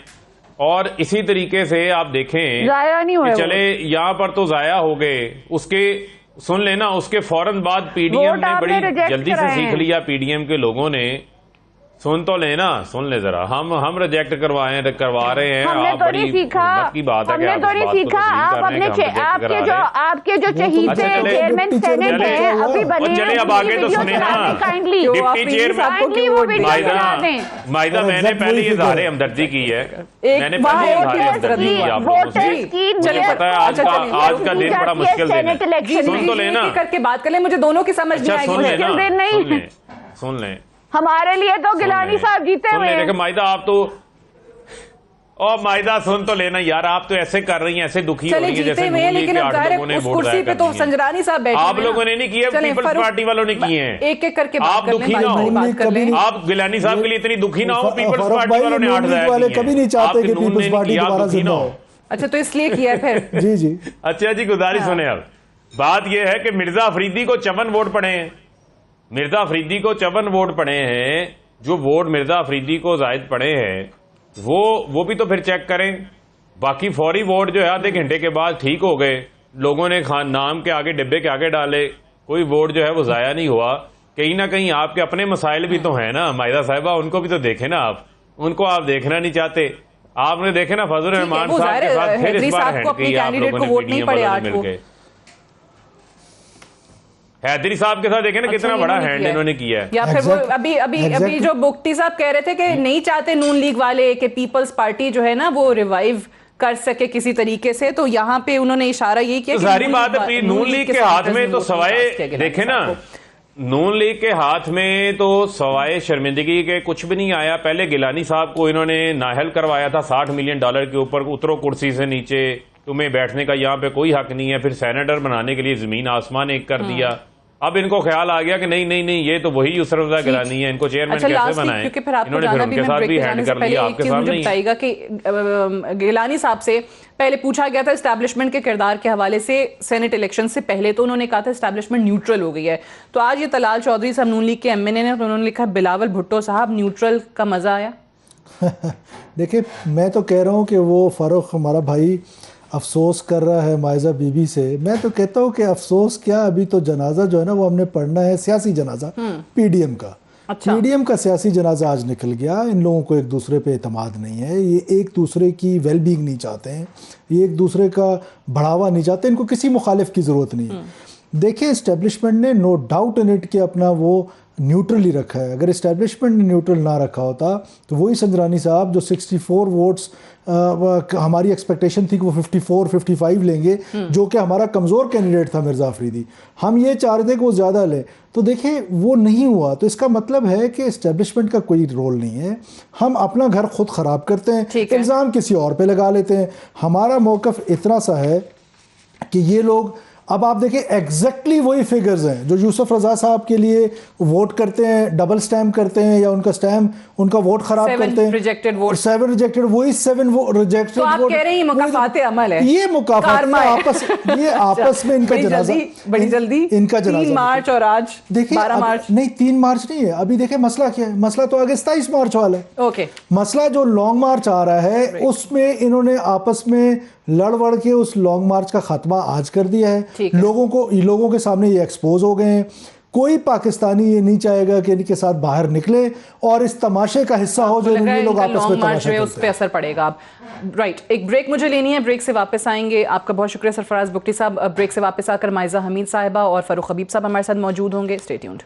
और इसी तरीके से आप देखें कि चले यहाँ पर तो जाया हो गए, उसके सुन लेना उसके फौरन बाद पीडीएम ने बड़ी जल्दी से सीख लिया। पीडीएम के लोगों ने सुन तो लेना, सुन ले जरा, हम रिजेक्ट करवा रहे हैं। हमने तो नहीं सीखा, की बात है, हमने तो नहीं सीखा। आप अपने आपके जो शहीद चेयरमैन सेनेट हैं अभी बने, चले अब आगे तो सुने ना। डिप्टी चेयरमैन माइदा, मैंने पहले इजहार हमदर्दी की है, मैंने पहले इजहार हमदर्दी की आप लोगों से। चलिए पता है आज का दिन बड़ा मुश्किल दिन है, सुन तो लेना करके बात कर ले, मुझे दोनों की समझ नहीं आएगी। सुन लें, हमारे लिए तो गिलानी साहब जीते हुए हैं। माइदा और मायदा सुन तो लेना यार, आप तो ऐसे कर रही हैं, ऐसे दुखी हो रही हैं जैसे नून लीग के 8 लोगों ने उस वोट कुर्सी पे तो संजरानी साहब बैठे आप लोगों ने नहीं किए, पीपल्स पार्टी वालों ने किए हैं। एक एक करके आप दुखी ना हो, आप गिलानी साहब के लिए इतनी दुखी ना हो, पीपल्स पार्टी वालों ने 8,000 वाले कभी नहीं चाहते कि पीपल्स पार्टी दोबारा जिंदा हो। अच्छा, तो इसलिए किया है फिर। जी जी। अच्छा जी, गुजारिश सुने। अब बात यह है कि मिर्जा अफरीदी को 54 वोट पड़े हैं, मिर्जा अफरीदी को 54 वोट पड़े हैं। जो वोट मिर्जा अफरीदी को जायद पड़े हैं वो भी तो फिर चेक करें। बाकी फौरी वोट जो है आधे घंटे के बाद ठीक हो गए, लोगों ने नाम के आगे डिब्बे के आगे डाले, कोई वोट जो है वो जाया नहीं हुआ। कहीं ना कहीं आपके अपने मसाइल भी तो हैं ना मायदा साहिबा, उनको भी तो देखें ना आप, उनको आप देखना नहीं चाहते। आपने देखे ना फजल रहमान साहब के साथ फिर इस बार हैदरी हैदरी साहब के साथ देखे ना कितना बड़ा हैंड इन्होंने किया है। या फिर वो अभी जो बुख्ती साहब कह रहे थे कि नहीं चाहते नून लीग वाले कि पीपल्स पार्टी जो है ना वो रिवाइव कर सके किसी तरीके से, तो यहाँ पे उन्होंने इशारा यही किया। सारी बात है नून लीग के हाथ में तो सवाए देखे ना, नून लीग के हाथ में तो सवाए शर्मिंदगी के कुछ भी नहीं आया। पहले गिलानी साहब को इन्होंने नाहल करवाया था $60 मिलियन के ऊपर, उतरो कुर्सी से नीचे, तुम्हें बैठने का यहाँ पे कोई हक नहीं है। फिर सेनेटर बनाने के लिए जमीन आसमान एक कर दिया। अब इनको ख्याल आ गया कि नहीं ये तो वही यूसुफ रज़ा गिलानी है, इनको चेयरमैन कैसे बनाएं। क्योंकि फिर आपको जाना भी, मैं ब्रेक पे जाने से पहले एक चीज मुझे बताइएगा कि गिलानी साहब से पहले पूछा गया था एस्टैब्लिशमेंट के किरदार के हवाले से सेनेट इलेक्शन से पहले, तो उन्होंने कहा था एस्टैब्लिशमेंट न्यूट्रल हो गई है। तो आज ये तलाल चौधरी साहब नून लीग के एमएनए ने, तो उन्होंने लिखा बिलावल भुट्टो साहब न्यूट्रल का मजा आया। देखिए मैं तो कह रहा हूँ कि वो फारूक हमारा भाई अफसोस कर रहा है मायजा बीबी से। मैं तो कहता हूँ कि अफसोस क्या, अभी तो जनाजा जो है ना वो हमने पढ़ना है, सियासी जनाजा पीडीएम का। अच्छा। पीडीएम का सियासी जनाजा आज निकल गया। इन लोगों को एक दूसरे पे एतमाद नहीं है, ये एक दूसरे की वेलबींग नहीं चाहते हैं, ये एक दूसरे का बढ़ावा नहीं चाहते, इनको किसी मुखालिफ की ज़रूरत नहीं है। देखिए इस्टेब्लिशमेंट ने नो डाउट इन इट कि अपना वो न्यूट्रली रखा है। अगर इस्टेब्लिशमेंट ने न्यूट्रल ना रखा होता तो वही संजरानी साहब जो 64 वोट्स हमारी एक्सपेक्टेशन थी कि वो 54-55 लेंगे, जो कि हमारा कमज़ोर कैंडिडेट था मिर्ज़ा अफरीदी, हम ये चाह रहे थे कि वो ज़्यादा ले, तो देखिए वो नहीं हुआ। तो इसका मतलब है कि इस्टेब्लिशमेंट का कोई रोल नहीं है, हम अपना घर खुद ख़राब करते हैं, इल्ज़ाम किसी और पे लगा लेते हैं। हमारा मौक़िफ़ इतना सा है कि ये लोग, अब आप देखिए एग्जैक्टली वही फिगर्स हैं जो यूसुफ रजा साहब के लिए वोट करते हैं, डबल स्टैम्प करते हैं या उनका स्टैम्प उनका वोट खराब करते हैं, 7 रिजेक्टेड, वही 7 रिजेक्टेड। तो आप कह रहे हैं मुकाफाते अमल है, ये मुकाफात ये आपस में इनका जनाजा बड़ी जल्दी इनका जनाजा 3 मार्च और आज देखिए 12 मार्च नहीं 3 मार्च नहीं है। अभी देखिए मसला क्या है, मसला तो आगे 27 मार्च वाला है। ओके, मसला जो लॉन्ग मार्च आ रहा है उसमें इन्होंने आपस में लड़ के उस लॉन्ग मार्च का खात्मा आज कर दिया है। लोगों के सामने ये एक्सपोज हो गए हैं। कोई पाकिस्तानी ये नहीं चाहेगा कि इनके साथ बाहर निकले और इस तमाशे का हिस्सा हो जो ये लोग आपस में तमाशा करते हैं। उस पे असर पड़ेगा। राइट, एक ब्रेक मुझे लेनी है, ब्रेक से वापस आएंगे। आपका बहुत शुक्रिया सरफराज बुख्ती साहब। ब्रेक से वापस आकर माइजा हमीद साहिबा और फारूक हबीब साहब हमारे साथ मौजूद होंगे। Stay tuned.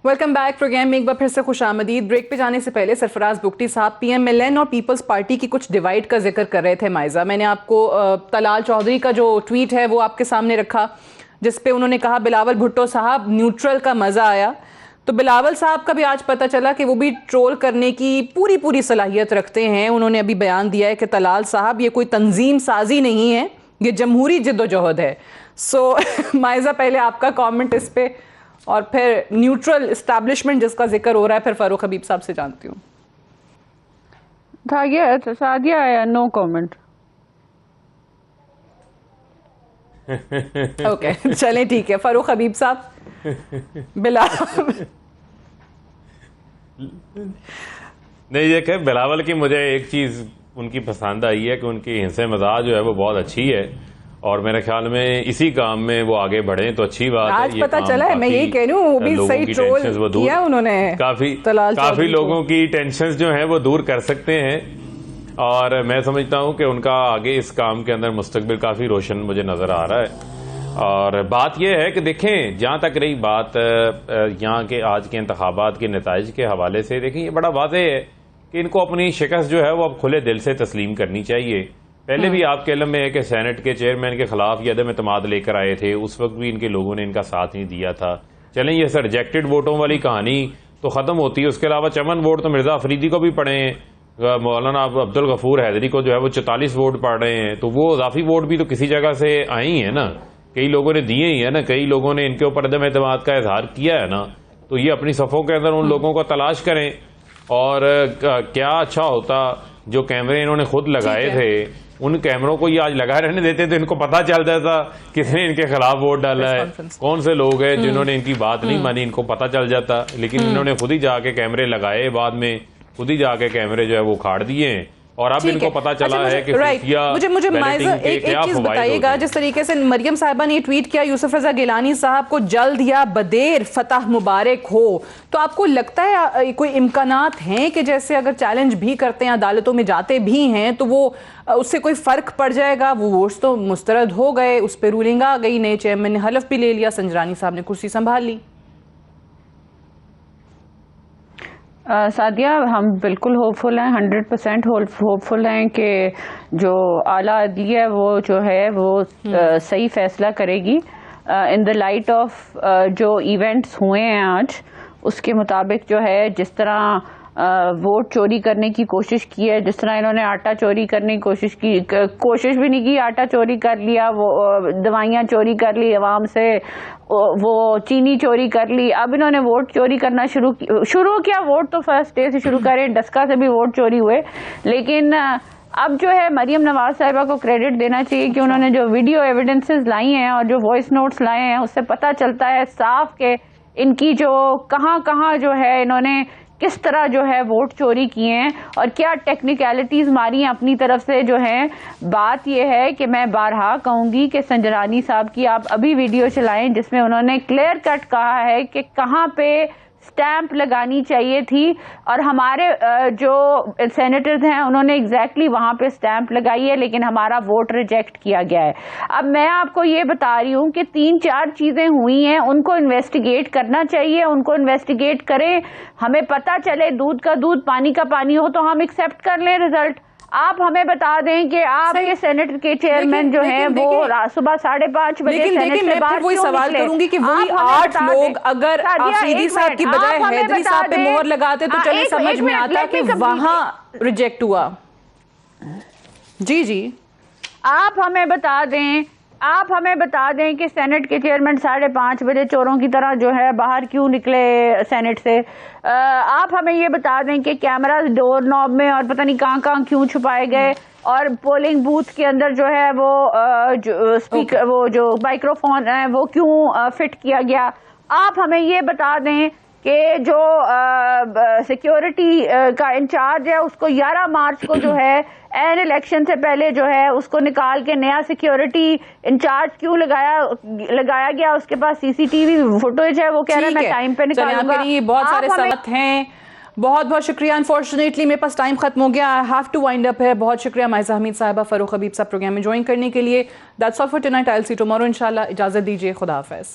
Welcome back programme में एक बार फिर से खुशामदीद। ब्रेक पे जाने से पहले सरफराज बुख्ती साहब पीएमएलएन और पीपल्स पार्टी की कुछ डिवाइड का जिक्र कर रहे थे। माइजा, मैंने आपको तलाल चौधरी का जो ट्वीट है वो आपके सामने रखा, जिस पे उन्होंने कहा बिलावल भुट्टो साहब न्यूट्रल का मज़ा आया। तो बिलावल साहब का भी आज पता चला कि वो भी ट्रोल करने की पूरी सलाहियत रखते हैं। उन्होंने अभी बयान दिया है कि तलाल साहब ये कोई तंजीम साजी नहीं है, ये जमहूरी जिद्दोजहद है। सो माइजा पहले आपका कॉमेंट इस पे, और फिर न्यूट्रल एस्टैब्लिशमेंट जिसका जिक्र हो रहा है फिर फारूक हबीब साहब से जानती हूँ। सादिया आया, नो कमेंट। ओके चलें ठीक है। फारूक हबीब साहब नहीं, देखे बिलावल की मुझे एक चीज उनकी पसंद आई है कि उनकी हिंसे मजाज जो है वो बहुत अच्छी है, और मेरे ख्याल में इसी काम में वो आगे बढ़े तो अच्छी बात है। आज पता चला है, मैं यही कह रही हूँ, वो भी सही ट्रोल किया उन्होंने, काफी लोगों की टेंशन जो है वो दूर कर सकते हैं, और मैं समझता हूँ कि उनका आगे इस काम के अंदर मुस्तकबिल काफी रोशन मुझे नजर आ रहा है। और बात यह है कि देखें, जहाँ तक रही बात यहाँ के आज के इंतखाबात के नताइज के हवाले से, देखें ये बड़ा वाज़ेह है कि इनको अपनी शिकस्त जो है वो अब खुले दिल से तस्लीम करनी चाहिए। पहले भी आपके इल्म में है कि सेनेट के चेयरमैन के खिलाफ ये अदम एतमाद लेकर आए थे, उस वक्त भी इनके लोगों ने इनका साथ नहीं दिया था। चलें ये सर रिजेक्टेड वोटों वाली कहानी तो ख़त्म होती है, उसके अलावा चमन वोट तो मिर्ज़ा अफरीदी को भी पड़े हैं, मौलाना अब्दुल गफूर हैदरी को जो है वो 44 वोट पड़ रहे हैं, तो वो इजाफी वोट भी तो किसी जगह से आए ही है ना, कई लोगों ने दिए ही है ना, कई लोगों ने इनके ऊपर अदम एतमाद का इजहार किया है ना। तो ये अपनी सफ़ों के अंदर उन लोगों को तलाश करें। और क्या अच्छा होता जो कैमरे इन्होंने खुद लगाए थे, उन कैमरों को ये आज लगा रहने देते तो इनको पता चल जाता किसने इनके खिलाफ वोट डाला है, कौन से लोग हैं जिन्होंने इनकी बात नहीं मानी, इनको पता चल जाता। लेकिन इन्होंने खुद ही जाके कैमरे लगाए, बाद में खुद ही जाके कैमरे जो है वो उखाड़ दिए और अब इनको पता चला है कि मुझे एक चीज बताइएगा, जिस तरीके से मरियम साहिबा ने ट्वीट किया यूसुफ रजा गिलानी साहब को जल्द या बदेर फतह मुबारक हो, तो आपको लगता है कोई इम्कानात हैं कि जैसे अगर चैलेंज भी करते हैं, अदालतों में जाते भी हैं, तो वो उससे कोई फर्क पड़ जाएगा? वो वोट्स तो मुस्तरद हो गए, उस पर रूलिंग आ गई, नए चेयरमैन ने हलफ भी ले लिया, संजरानी साहब ने कुर्सी संभाल ली। सादिया, हम बिल्कुल होपफुल हैं, 100% होपफुल हैं कि जो आला अदलिया है वो जो है वो सही फैसला करेगी इन द लाइट ऑफ जो इवेंट्स हुए हैं आज, उसके मुताबिक जो है जिस तरह वोट चोरी करने की कोशिश की है, जिस तरह इन्होंने आटा चोरी करने की कोशिश भी नहीं की, आटा चोरी कर लिया, वो दवाइयाँ चोरी कर ली अवाम से, वो चीनी चोरी कर ली, अब इन्होंने वोट चोरी करना शुरू किया। वोट तो फर्स्ट डे से शुरू करें, डस्का से भी वोट चोरी हुए, लेकिन अब जो है मरियम नवाज साहिबा को क्रेडिट देना चाहिए कि उन्होंने जो वीडियो एविडेंसेस लाई हैं और जो वॉइस नोट्स लाए हैं, उससे पता चलता है साफ के इनकी जो कहाँ जो है इन्होंने किस तरह जो है वोट चोरी किए हैं और क्या टेक्निकलिटीज़ मारी हैं अपनी तरफ से। जो है बात यह है कि मैं बारहा कहूँगी कि संजरानी साहब की आप अभी वीडियो चलाएं जिसमें उन्होंने क्लियर कट कहा है कि कहाँ पे स्टैंप लगानी चाहिए थी, और हमारे जो सेनेटर्स हैं उन्होंने एग्जैक्टली वहाँ पे स्टैंप लगाई है, लेकिन हमारा वोट रिजेक्ट किया गया है। अब मैं आपको ये बता रही हूँ कि 3-4 चीज़ें हुई हैं, उनको इन्वेस्टिगेट करना चाहिए, उनको इन्वेस्टिगेट करें, हमें पता चले दूध का दूध पानी का पानी हो तो हम एक्सेप्ट कर लें रिजल्ट। आप हमें बता दें कि आपके सेनेट के चेयरमैन जो हैं वो सुबह 5:30 बजे सेनेट से बाहर वही सवाल करूंगी कि वही 8 लोग अगर आफरीदी साहब की बजाय हैदरी साहब पे मोहर लगाते तो चले समझ में आता कि वहां रिजेक्ट हुआ। जी आप हमें बता दें कि सेनेट के चेयरमैन 5:30 बजे चोरों की तरह जो है बाहर क्यों निकले सेनेट से। आप हमें ये बता दें कि कैमरा डोर नॉब में और पता नहीं कहाँ क्यों छुपाए गए, और पोलिंग बूथ के अंदर जो है वो जो स्पीकर वो जो माइक्रोफोन है वो क्यों फिट किया गया। आप हमें ये बता दें कि जो सिक्योरिटी का इंचार्ज है उसको 11 मार्च को जो है एन इलेक्शन से पहले जो है उसको निकाल के नया सिक्योरिटी इंचार्ज क्यों लगाया गया, उसके पास सीसीटीवी फुटेज है, वो कह रहा है मैं टाइम पे निकालूंगा। बहुत सारे साथ हैं, बहुत बहुत शुक्रिया। अनफॉर्चुनेटली मेरे पास टाइम खत्म हो गया, I have to wind up है। बहुत शुक्रिया माइजा हमीद साहिबा, फरूख हबीब साहब प्रोग्राम में ज्वाइन करने के लिए। That's all for tonight, I will see tomorrow इंशाल्लाह। इजाजत दीजिए, खुदा हाफिज।